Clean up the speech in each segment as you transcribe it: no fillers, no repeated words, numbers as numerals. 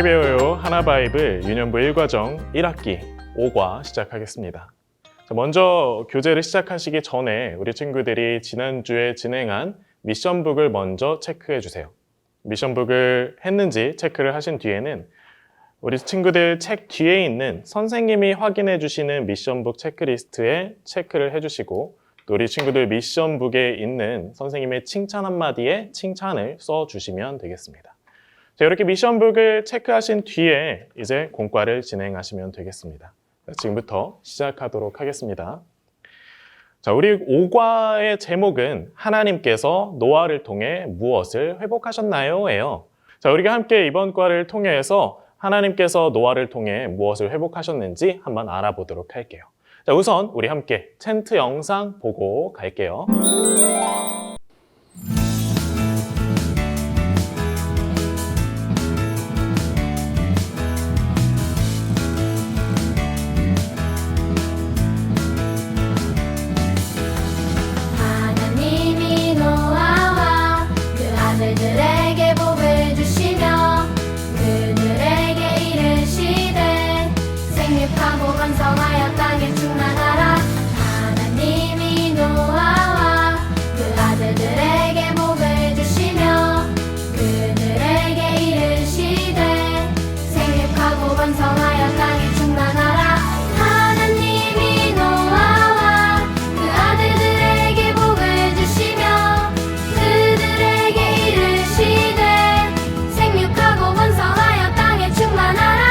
함께 배워요 하나바이블 유년부 1과정 1학기 5과 시작하겠습니다. 먼저 교재를 시작하시기 전에 우리 친구들이 지난주에 진행한 미션북을 먼저 체크해 주세요. 미션북을 했는지 체크를 하신 뒤에는 우리 친구들 책 뒤에 있는 선생님이 확인해 주시는 미션북 체크리스트에 체크를 해주시고 또 우리 친구들 미션북에 있는 선생님의 칭찬 한마디에 칭찬을 써주시면 되겠습니다. 자, 이렇게 미션북을 체크하신 뒤에 이제 공과를 진행하시면 되겠습니다. 자, 지금부터 시작하도록 하겠습니다. 자, 우리 5과의 제목은 하나님께서 노아를 통해 무엇을 회복하셨나요? 예요. 자, 우리가 함께 이번 과를 통해서 하나님께서 노아를 통해 무엇을 회복하셨는지 한번 알아보도록 할게요. 자, 우선 우리 함께 텐트 영상 보고 갈게요. 하나님이 노아와 그 아들들에게 복을 주시며 그들에게 이르시되 생육하고 번성하여 땅에 충만하라. 하나님이 노아와 그 아들들에게 복을 주시며 그들에게 이르시되 생육하고 번성하여 땅에 충만하라. 하나님이 노아와 그 아들들에게 복을 주시며 그들에게 이르시되 생육하고 번성하여 땅에 충만하라.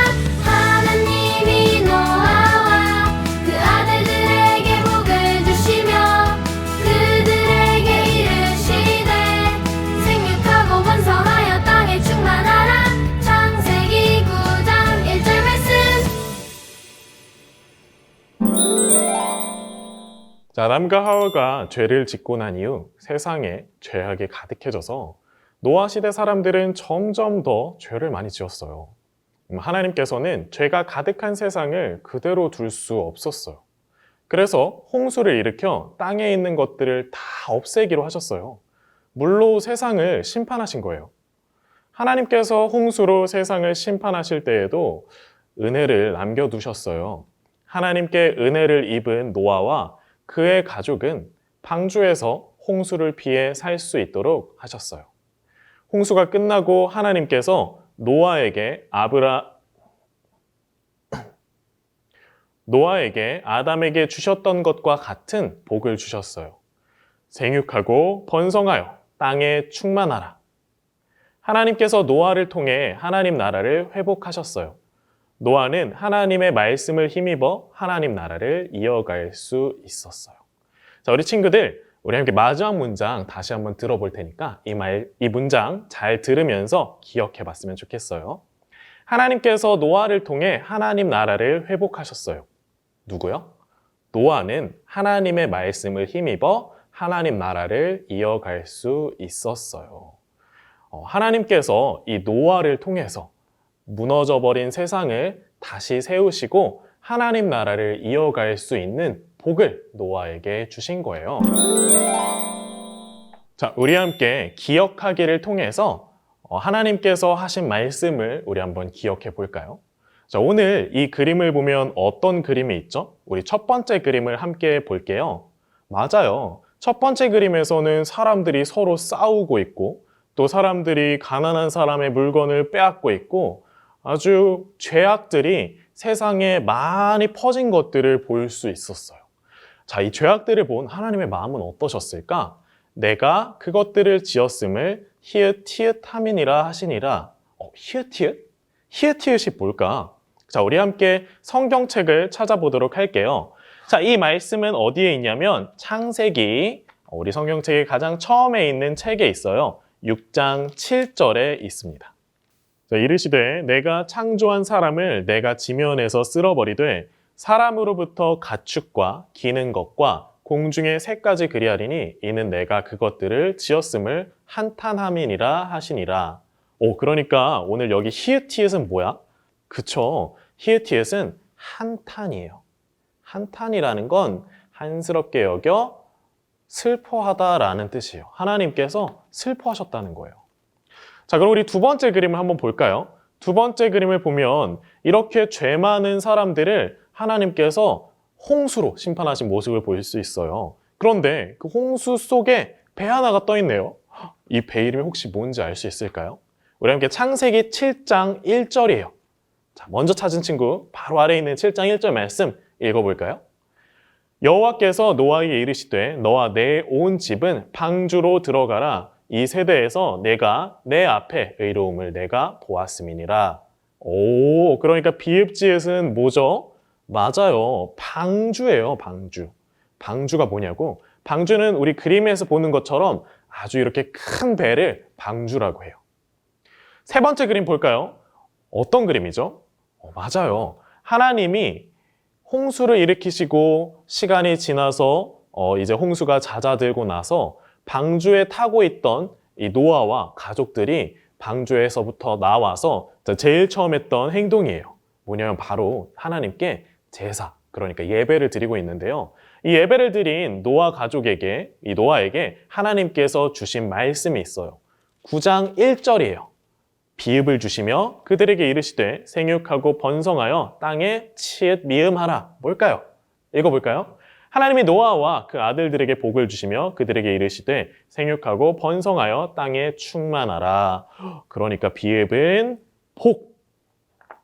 하나님이 노아와 그 아들들에게 복을 주시며 그들에게 이르시되 생육하고 번성하여 땅에 충만하라. 창세기 9장 1절 말씀. 자, 남과 하와가 죄를 짓고 난 이후 세상에 죄악이 가득해져서 노아 시대 사람들은 점점 더 죄를 많이 지었어요. 하나님께서는 죄가 가득한 세상을 그대로 둘 수 없었어요. 그래서 홍수를 일으켜 땅에 있는 것들을 다 없애기로 하셨어요. 물로 세상을 심판하신 거예요. 하나님께서 홍수로 세상을 심판하실 때에도 은혜를 남겨두셨어요. 하나님께 은혜를 입은 노아와 그의 가족은 방주에서 홍수를 피해 살 수 있도록 하셨어요. 홍수가 끝나고 하나님께서 노아에게 아담에게 주셨던 것과 같은 복을 주셨어요. 생육하고 번성하여 땅에 충만하라. 하나님께서 노아를 통해 하나님 나라를 회복하셨어요. 노아는 하나님의 말씀을 힘입어 하나님 나라를 이어갈 수 있었어요. 자, 우리 친구들, 우리 함께 마지막 문장 다시 한번 들어볼 테니까 이 문장 잘 들으면서 기억해 봤으면 좋겠어요. 하나님께서 노아를 통해 하나님 나라를 회복하셨어요. 누구요? 노아는 하나님의 말씀을 힘입어 하나님 나라를 이어갈 수 있었어요. 하나님께서 이 노아를 통해서 무너져버린 세상을 다시 세우시고 하나님 나라를 이어갈 수 있는 복을 노아에게 주신 거예요. 자, 우리 함께 기억하기를 통해서 하나님께서 하신 말씀을 우리 한번 기억해 볼까요? 자, 오늘 이 그림을 보면 어떤 그림이 있죠? 우리 첫 번째 그림을 함께 볼게요. 맞아요. 첫 번째 그림에서는 사람들이 서로 싸우고 있고 또 사람들이 가난한 사람의 물건을 빼앗고 있고 아주 죄악들이 세상에 많이 퍼진 것들을 볼 수 있었어요. 자, 이 죄악들을 본 하나님의 마음은 어떠셨을까? 내가 그것들을 지었음을 히읗히읗함이니라 하시니라. 히읗히읗? 히읗히읗이 뭘까? 자, 우리 함께 성경책을 찾아보도록 할게요. 자, 이 말씀은 어디에 있냐면 창세기, 우리 성경책의 가장 처음에 있는 책에 있어요. 6장 7절에 있습니다. 자, 이르시되 내가 창조한 사람을 내가 지면에서 쓸어버리되 사람으로부터 가축과 기는 것과 공중의 새까지 그리하리니 이는 내가 그것들을 지었음을 한탄함이니라 하시니라. 그러니까 오늘 여기 히읗히읗은 뭐야? 그쵸, 히읗히읗은 한탄이에요. 한탄이라는 건 한스럽게 여겨 슬퍼하다라는 뜻이에요. 하나님께서 슬퍼하셨다는 거예요. 자, 그럼 우리 두 번째 그림을 한번 볼까요? 두 번째 그림을 보면 이렇게 죄 많은 사람들을 하나님께서 홍수로 심판하신 모습을 볼 수 있어요. 그런데 그 홍수 속에 배 하나가 떠 있네요. 이 배 이름이 혹시 뭔지 알 수 있을까요? 우리 함께 창세기 7장 1절이에요. 자, 먼저 찾은 친구 바로 아래에 있는 7장 1절 말씀 읽어볼까요? 여호와께서 노아에게 이르시되 너와 내 온 집은 방주로 들어가라. 이 세대에서 내가 내 앞에 의로움을 내가 보았음이니라. 오, 그러니까 비읍지읒은 뭐죠? 맞아요. 방주예요, 방주. 방주가 뭐냐고? 방주는 우리 그림에서 보는 것처럼 아주 이렇게 큰 배를 방주라고 해요. 세 번째 그림 볼까요? 어떤 그림이죠? 맞아요. 하나님이 홍수를 일으키시고 시간이 지나서 이제 홍수가 잦아들고 나서 방주에 타고 있던 이 노아와 가족들이 방주에서부터 나와서 제일 처음 했던 행동이에요. 뭐냐면 바로 하나님께 제사, 그러니까 예배를 드리고 있는데요. 이 예배를 드린 노아 가족에게, 이 노아에게 하나님께서 주신 말씀이 있어요. 9장 1절이에요. 비읍을 주시며 그들에게 이르시되 생육하고 번성하여 땅에 치읓 미음하라. 뭘까요? 읽어볼까요? 하나님이 노아와 그 아들들에게 복을 주시며 그들에게 이르시되 생육하고 번성하여 땅에 충만하라. 그러니까 비읍은 복,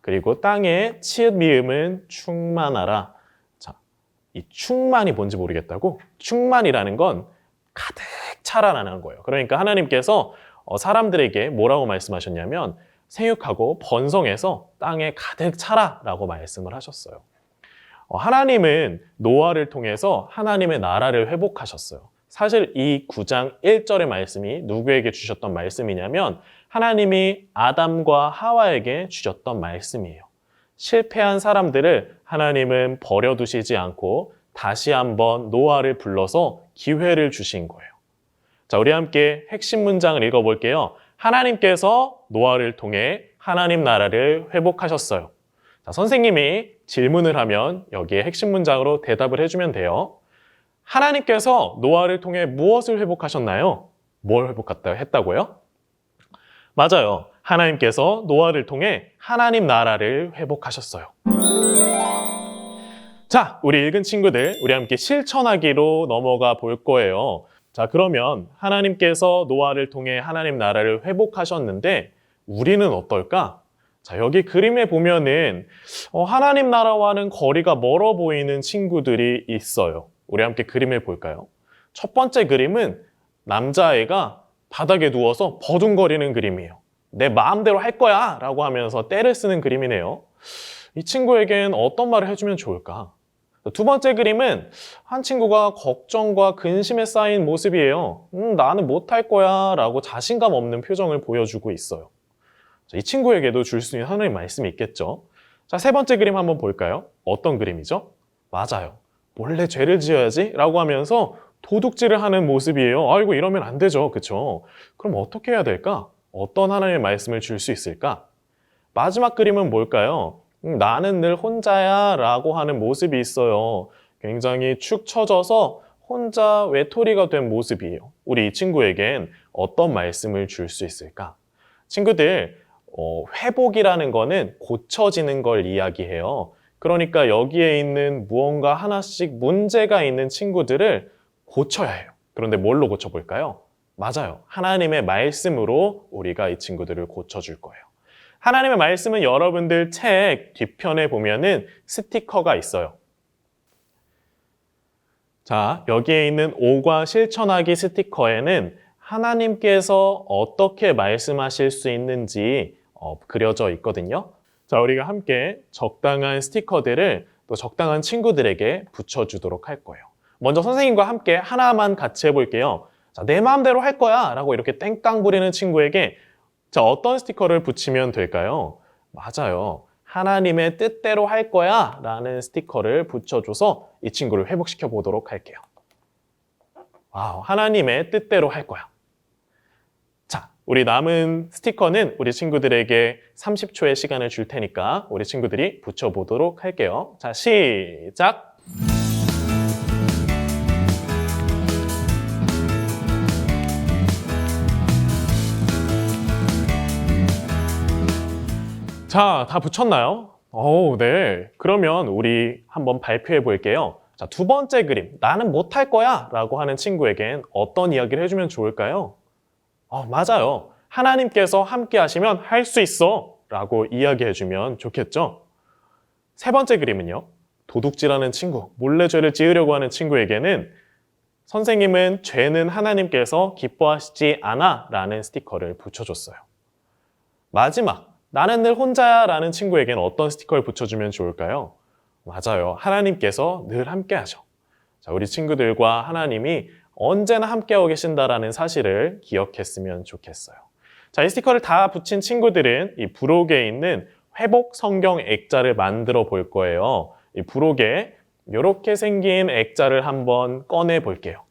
그리고 땅에 치읓 미음은 충만하라. 자, 이 충만이 뭔지 모르겠다고? 충만이라는 건 가득 차라라는 거예요. 그러니까 하나님께서 사람들에게 뭐라고 말씀하셨냐면 생육하고 번성해서 땅에 가득 차라라고 말씀을 하셨어요. 하나님은 노아를 통해서 하나님의 나라를 회복하셨어요. 사실 이 9장 1절의 말씀이 누구에게 주셨던 말씀이냐면 하나님이 아담과 하와에게 주셨던 말씀이에요. 실패한 사람들을 하나님은 버려두시지 않고 다시 한번 노아를 불러서 기회를 주신 거예요. 자, 우리 함께 핵심 문장을 읽어볼게요. 하나님께서 노아를 통해 하나님 나라를 회복하셨어요. 자, 선생님이 질문을 하면 여기에 핵심 문장으로 대답을 해주면 돼요. 하나님께서 노아를 통해 무엇을 회복하셨나요? 뭘 회복했다고요? 맞아요. 하나님께서 노아를 통해 하나님 나라를 회복하셨어요. 자, 우리 읽은 친구들, 우리 함께 실천하기로 넘어가 볼 거예요. 자, 그러면 하나님께서 노아를 통해 하나님 나라를 회복하셨는데 우리는 어떨까? 자, 여기 그림에 보면은 하나님 나라와는 거리가 멀어 보이는 친구들이 있어요. 우리 함께 그림을 볼까요? 첫 번째 그림은 남자애가 바닥에 누워서 버둥거리는 그림이에요. 내 마음대로 할 거야 라고 하면서 떼를 쓰는 그림이네요. 이 친구에겐 어떤 말을 해주면 좋을까? 두 번째 그림은 한 친구가 걱정과 근심에 쌓인 모습이에요. 나는 못할 거야 라고 자신감 없는 표정을 보여주고 있어요. 자, 이 친구에게도 줄 수 있는 하나님의 말씀이 있겠죠. 자, 세 번째 그림 한번 볼까요? 어떤 그림이죠? 맞아요. 원래 죄를 지어야지 라고 하면서 도둑질을 하는 모습이에요. 아이고, 이러면 안 되죠. 그쵸? 그럼 어떻게 해야 될까? 어떤 하나님의 말씀을 줄 수 있을까? 마지막 그림은 뭘까요? 나는 늘 혼자야 라고 하는 모습이 있어요. 굉장히 축 처져서 혼자 외톨이가 된 모습이에요. 우리 이 친구에겐 어떤 말씀을 줄 수 있을까? 친구들, 회복이라는 거는 고쳐지는 걸 이야기해요. 그러니까 여기에 있는 무언가 하나씩 문제가 있는 친구들을 고쳐야 해요. 그런데 뭘로 고쳐볼까요? 맞아요. 하나님의 말씀으로 우리가 이 친구들을 고쳐줄 거예요. 하나님의 말씀은 여러분들 책 뒤편에 보면은 스티커가 있어요. 자, 여기에 있는 5과 실천하기 스티커에는 하나님께서 어떻게 말씀하실 수 있는지 그려져 있거든요. 자, 우리가 함께 적당한 스티커들을 또 적당한 친구들에게 붙여주도록 할 거예요. 먼저 선생님과 함께 하나만 같이 해볼게요. 자, 내 마음대로 할 거야 라고 이렇게 땡깡 부리는 친구에게 자, 어떤 스티커를 붙이면 될까요? 맞아요. 하나님의 뜻대로 할 거야 라는 스티커를 붙여줘서 이 친구를 회복시켜 보도록 할게요. 와우, 하나님의 뜻대로 할 거야. 자, 우리 남은 스티커는 우리 친구들에게 30초의 시간을 줄 테니까 우리 친구들이 붙여보도록 할게요. 자, 시작! 자, 다 붙였나요? 네. 그러면 우리 한번 발표해 볼게요. 자, 두 번째 그림. 나는 못할 거야 라고 하는 친구에겐 어떤 이야기를 해주면 좋을까요? 맞아요. 하나님께서 함께 하시면 할 수 있어 라고 이야기해 주면 좋겠죠? 세 번째 그림은요. 도둑질하는 친구, 몰래 죄를 지으려고 하는 친구에게는 선생님은 죄는 하나님께서 기뻐하시지 않아 라는 스티커를 붙여줬어요. 마지막, 나는 늘 혼자야 라는 친구에게는 어떤 스티커를 붙여주면 좋을까요? 맞아요. 하나님께서 늘 함께 하셔. 자, 우리 친구들과 하나님이 언제나 함께하고 계신다라는 사실을 기억했으면 좋겠어요. 자, 이 스티커를 다 붙인 친구들은 이 부록에 있는 회복 성경 액자를 만들어 볼 거예요. 이 부록에 이렇게 생긴 액자를 한번 꺼내 볼게요.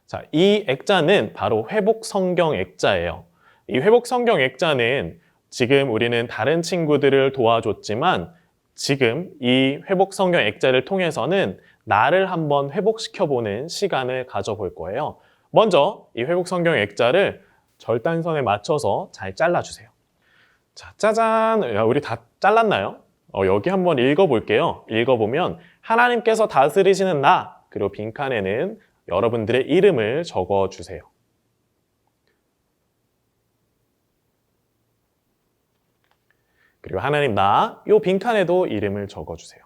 자, 이 액자는 바로 회복 성경 액자예요. 이 회복 성경 액자는 지금 우리는 다른 친구들을 도와줬지만 지금 이 회복 성경 액자를 통해서는 나를 한번 회복시켜보는 시간을 가져볼 거예요. 먼저 이 회복 성경 액자를 절단선에 맞춰서 잘 잘라주세요. 자, 짜잔! 우리 다 잘랐나요? 여기 한번 읽어볼게요. 읽어보면 하나님께서 다스리시는 나, 그리고 빈칸에는 여러분들의 이름을 적어주세요. 그리고 하나님 나, 요 빈칸에도 이름을 적어주세요.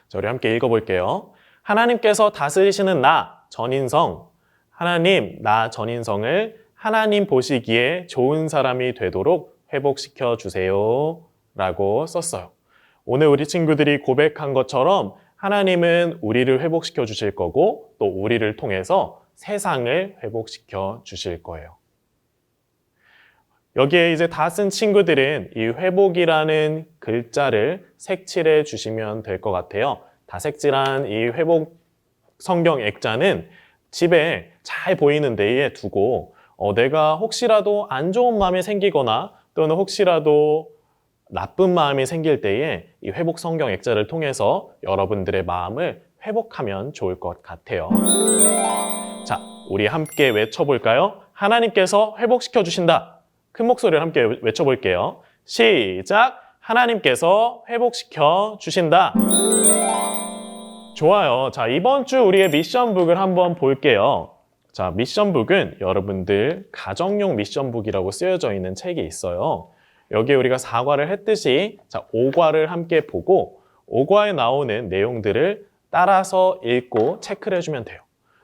자, 우리 함께 읽어볼게요. 하나님께서 다스리시는 나, 전인성. 하나님, 나 전인성을 하나님 보시기에 좋은 사람이 되도록 회복시켜 주세요. 라고 썼어요. 오늘 우리 친구들이 고백한 것처럼 하나님은 우리를 회복시켜 주실 거고 또 우리를 통해서 세상을 회복시켜 주실 거예요. 여기에 이제 다 쓴 친구들은 이 회복이라는 글자를 색칠해 주시면 될 것 같아요. 다 색칠한 이 회복 성경 액자는 집에 잘 보이는 데에 두고 내가 혹시라도 안 좋은 마음이 생기거나 또는 혹시라도 나쁜 마음이 생길 때에 이 회복 성경 액자를 통해서 여러분들의 마음을 회복하면 좋을 것 같아요. 자, 우리 함께 외쳐볼까요? 하나님께서 회복시켜 주신다. 큰 목소리를 함께 외쳐볼게요. 시작! 하나님께서 회복시켜 주신다. 좋아요. 자, 이번 주 우리의 미션북을 한번 볼게요. 자, 미션북은 여러분들 가정용 미션북이라고 쓰여져 있는 책이 있어요. 여기에 우리가 4과를 했듯이 자, 5과를 함께 보고 5과에 나오는 내용들을 따라서 읽고 체크를 해주면 돼요.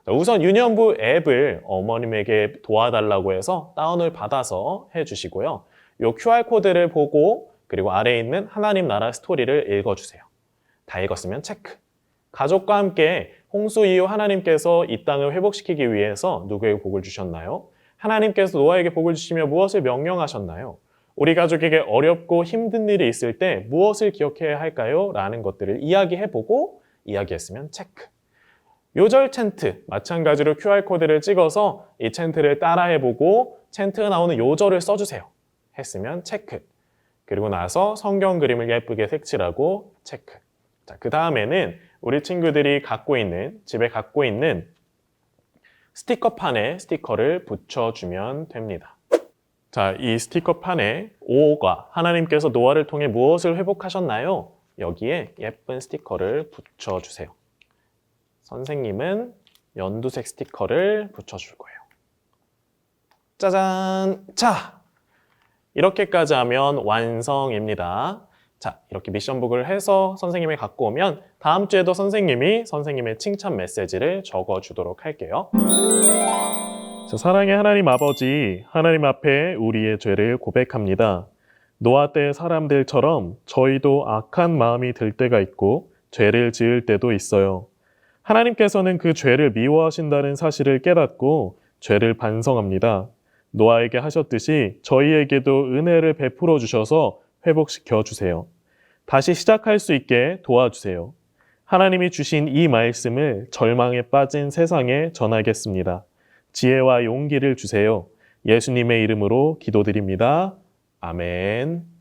자, 우선 유년부 앱을 어머님에게 도와달라고 해서 다운을 받아서 해주시고요. 이 QR코드를 보고 그리고 아래에 있는 하나님 나라 스토리를 읽어주세요. 다 읽었으면 체크. 가족과 함께 홍수 이후 하나님께서 이 땅을 회복시키기 위해서 누구에게 복을 주셨나요? 하나님께서 노아에게 복을 주시며 무엇을 명령하셨나요? 우리 가족에게 어렵고 힘든 일이 있을 때 무엇을 기억해야 할까요? 라는 것들을 이야기해보고 이야기했으면 체크. 요절 챈트, 마찬가지로 QR코드를 찍어서 이 챈트를 따라해보고 챈트가 나오는 요절을 써주세요. 했으면 체크. 그리고 나서 성경 그림을 예쁘게 색칠하고 체크. 자, 그 다음에는 우리 친구들이 집에 갖고 있는 스티커판에 스티커를 붙여주면 됩니다. 자, 이 스티커판에 5가 하나님께서 노아를 통해 무엇을 회복하셨나요? 여기에 예쁜 스티커를 붙여주세요. 선생님은 연두색 스티커를 붙여줄 거예요. 짜잔! 자, 이렇게까지 하면 완성입니다. 자, 이렇게 미션북을 해서 선생님이 갖고 오면 다음 주에도 선생님이 선생님의 칭찬 메시지를 적어주도록 할게요. 자, 사랑의 하나님 아버지, 하나님 앞에 우리의 죄를 고백합니다. 노아 때 사람들처럼 저희도 악한 마음이 들 때가 있고 죄를 지을 때도 있어요. 하나님께서는 그 죄를 미워하신다는 사실을 깨닫고 죄를 반성합니다. 노아에게 하셨듯이 저희에게도 은혜를 베풀어 주셔서 회복시켜 주세요. 다시 시작할 수 있게 도와주세요. 하나님이 주신 이 말씀을 절망에 빠진 세상에 전하겠습니다. 지혜와 용기를 주세요. 예수님의 이름으로 기도드립니다. 아멘.